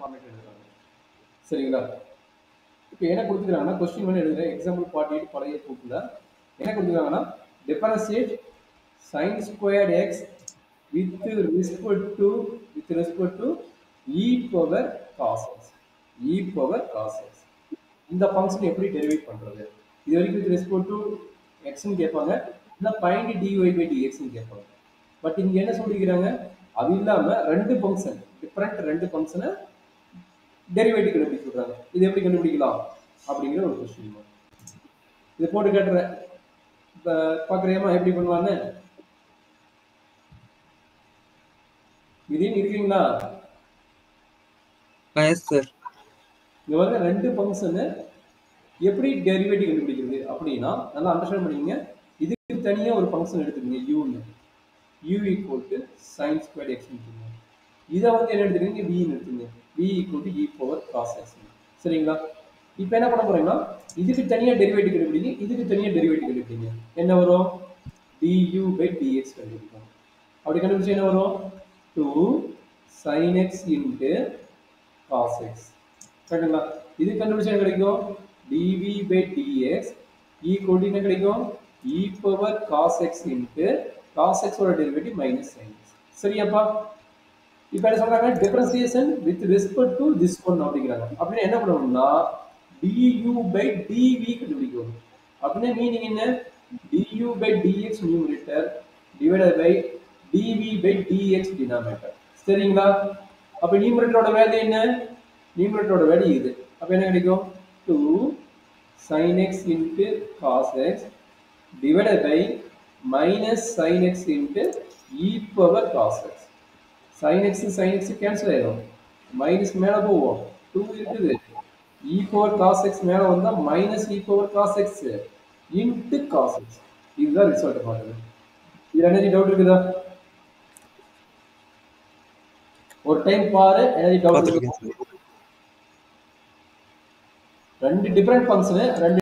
Format எழுதுறாங்க. சரிங்களா? இப்போ என்ன கொடுத்துக்கிறாங்கன்னா கொஸ்டின் வந்து எழுதுறேன். எக்ஸாம்பிள் 48 பழைய புக்கில் என்ன கொடுத்துருக்காங்கன்னா differentiate sin squared x with respect to e power cos x. e power cos x. இந்த ஃபங்க்ஷன் எப்படி டெரிவேட் பண்றது? இது வரைக்கும் வித் ரெஸ்பெக்ட் டு எக்ஸ்ன்னு கேட்பாங்க, இல்லை ஃபைண்ட் dy by dxன்னு கேட்பாங்க. பட் இங்க என்ன சொல்லிக்கிறாங்க, அது இல்லாம ரெண்டு ஃபங்க்ஷன் டிஃபரெண்ட் ரெண்டு ஃபங்க்ஷனை டெரிவேட்டிவ் கண்டுபிடிக்க சொல்றாங்க. இது எப்படி கண்டுபிடிக்கலாம் அப்படிங்கிற ஒரு கொஸ்டின். இதை போட்டு கேட்டுறேன். இப்போ பார்க்குறியாமா எப்படி பண்ணுவாங்க? திடீர்னு இருக்கீங்களா? Yes sir. இங்க வந்து ரெண்டு ஃபங்க்ஷனு எப்படி டெரிவேட்டிவ் கண்டுபிடிக்கிறது அப்படின்னா நல்லா அண்டர்ஸ்டாண்ட் பண்ணிக்கங்க. இதுக்கு தனியாக ஒரு ஃபங்க்ஷன் எடுத்துக்கங்க யூன்னு. u equal to sine square x எடுத்துங்க. இதை வந்து என்ன எடுத்துக்கீங்க வின்னு எடுத்துங்க. v equal to e power cos x. சரிங்களா? இப்போ என்ன பண்ண போறீங்கன்னா இதுக்கு தனியாக டெரிவேட்டிவ் கண்டுபிடிங்க, இதுக்கு தனியாக டெரிவேட்டிவ் கண்டுபிடிங்க. என்ன வரும்? du by dx கண்டுபிடிக்கும். அப்படி கண்டுபிடிச்சு என்ன வரும்? 2 sin x into cos x. கரெக்டுங்களா? இது கண்டுபிடிச்சா என்ன கிடைக்கும்? dv by dx equal to என்ன கிடைக்கும்? e power cos x into cos x ஓட டெரிவேட்டிவ் minus sin x. சரியாப்பா? இப்போ என்ன சொல்றாங்க? Differentiation with respect to this one அப்படிங்கிறாங்க. அப்படின்னா என்ன பண்ணணும்னா du by dv கண்டுபிடிக்கணும். அப்படின்னா மீனிங் என்ன? du by dx numerator divided by dv by dx denominator. சரிங்களா? அப்ப நியூமரேட்டரோட வேல்யூ என்ன? நியூமரேட்டரோட வேல்யூ இது. அப்ப என்ன கிடைக்கும்? 2 sin x into cos x divided by minus sin x into e power cos x. sin x cancel ஆயிடும். Minus மேல போவோம். 2 இருக்குது. e power cos x மேல வந்தா minus e power cos x into cos x. இதுதான் result பாருங்க. இதுல என்ன டவுட் இருக்குதா? ஒரு டைம் பாரு, எனர்ஜி டவுட் இருக்கு. ரெண்டு டிஃபரெண்ட் ஃபங்க்ஷன், ரெண்டு